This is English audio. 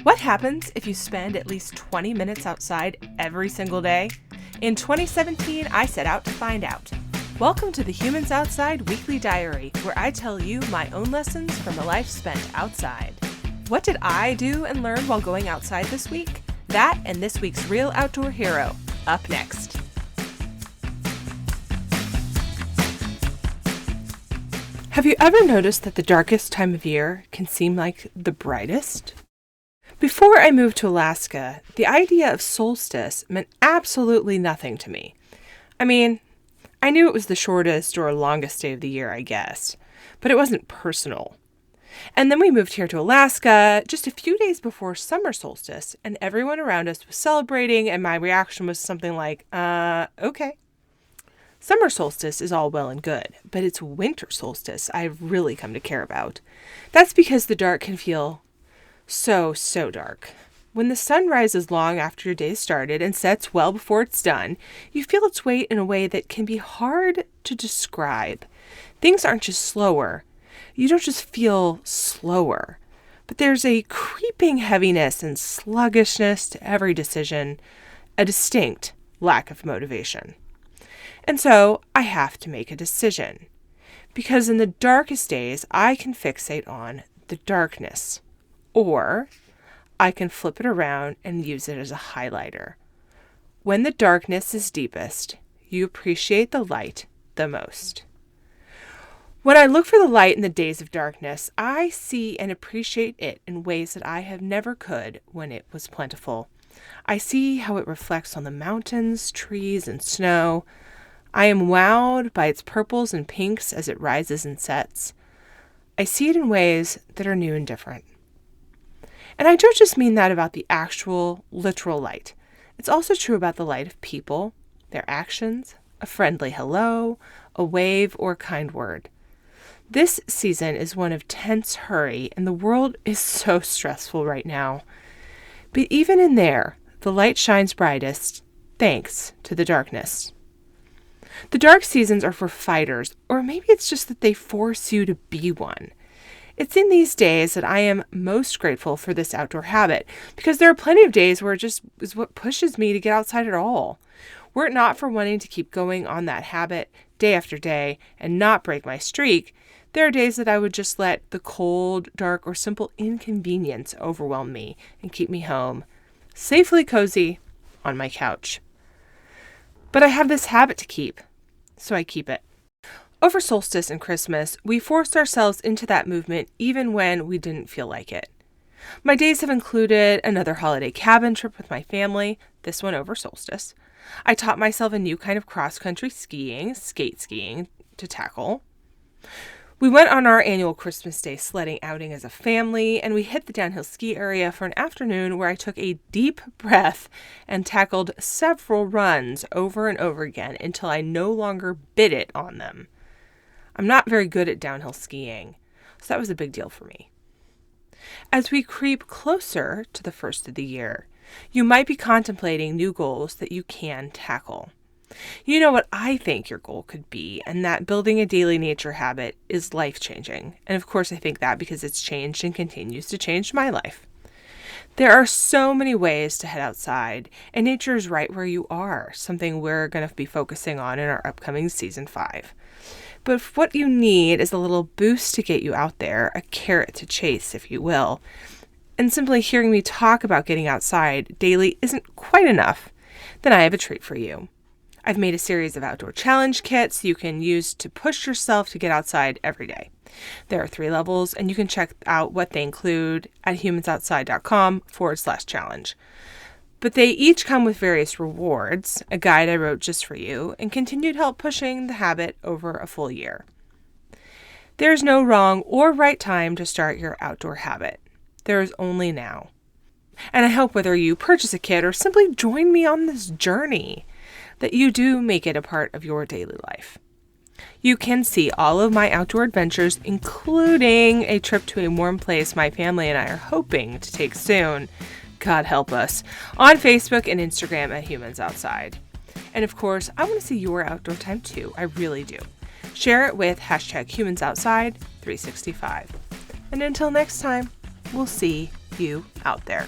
What happens if you spend at least 20 minutes outside every single day? In 2017, I set out to find out. Welcome to the Humans Outside Weekly Diary, where I tell you my own lessons from a life spent outside. What did I do and learn while going outside this week? That and this week's Real Outdoor Hero, up next. Have you ever noticed that the darkest time of year can seem like the brightest? Before I moved to Alaska, the idea of solstice meant absolutely nothing to me. I mean, I knew it was the shortest or longest day of the year, I guess, but it wasn't personal. And then we moved here to Alaska just a few days before summer solstice, and everyone around us was celebrating, and my reaction was something like, okay. Summer solstice is all well and good, but it's winter solstice I've really come to care about. That's because the dark can feel so dark. When the sun rises long after your day started and sets well before it's done, you feel its weight in a way that can be hard to describe. Things aren't just slower. You don't just feel slower, but there's a creeping heaviness and sluggishness to every decision, a distinct lack of motivation. And so I have to make a decision, because in the darkest days, I can fixate on the darkness, or I can flip it around and use it as a highlighter. When the darkness is deepest, you appreciate the light the most. When I look for the light in the days of darkness, I see and appreciate it in ways that I have never could when it was plentiful. I see how it reflects on the mountains, trees, and snow. I am wowed by its purples and pinks as it rises and sets. I see it in ways that are new and different. And I don't just mean that about the actual, literal light. It's also true about the light of people, their actions, a friendly hello, a wave, or a kind word. This season is one of tense hurry, and the world is so stressful right now. But even in there, the light shines brightest, thanks to the darkness. The dark seasons are for fighters, or maybe it's just that they force you to be one. It's in these days that I am most grateful for this outdoor habit, because there are plenty of days where it just is what pushes me to get outside at all. Were it not for wanting to keep going on that habit day after day and not break my streak, there are days that I would just let the cold, dark, or simple inconvenience overwhelm me and keep me home, safely cozy on my couch. But I have this habit to keep, so I keep it. Over solstice and Christmas, we forced ourselves into that movement even when we didn't feel like it. My days have included another holiday cabin trip with my family, this one over solstice. I taught myself a new kind of cross-country skiing, skate skiing, to tackle. We went on our annual Christmas Day sledding outing as a family, and we hit the downhill ski area for an afternoon where I took a deep breath and tackled several runs over and over again until I no longer bit it on them. I'm not very good at downhill skiing, so that was a big deal for me. As we creep closer to the first of the year, you might be contemplating new goals that you can tackle. You know what I think your goal could be, and that building a daily nature habit is life-changing. And of course I think that because it's changed and continues to change my life. There are so many ways to head outside, and nature is right where you are, something we're going to be focusing on in our upcoming Season 5. But what you need is a little boost to get you out there, a carrot to chase, if you will. And simply hearing me talk about getting outside daily isn't quite enough. Then I have a treat for you. I've made a series of outdoor challenge kits you can use to push yourself to get outside every day. There are 3 levels, and you can check out what they include at humansoutside.com/challenge. But they each come with various rewards, a guide I wrote just for you, and continued help pushing the habit over a full year. There is no wrong or right time to start your outdoor habit. There is only now. And I hope whether you purchase a kit or simply join me on this journey, that you do make it a part of your daily life. You can see all of my outdoor adventures, including a trip to a warm place my family and I are hoping to take soon, God help us, on Facebook and Instagram at Humans Outside. And of course, I want to see your outdoor time too. I really do. Share it with #HumansOutside365. And until next time, we'll see you out there.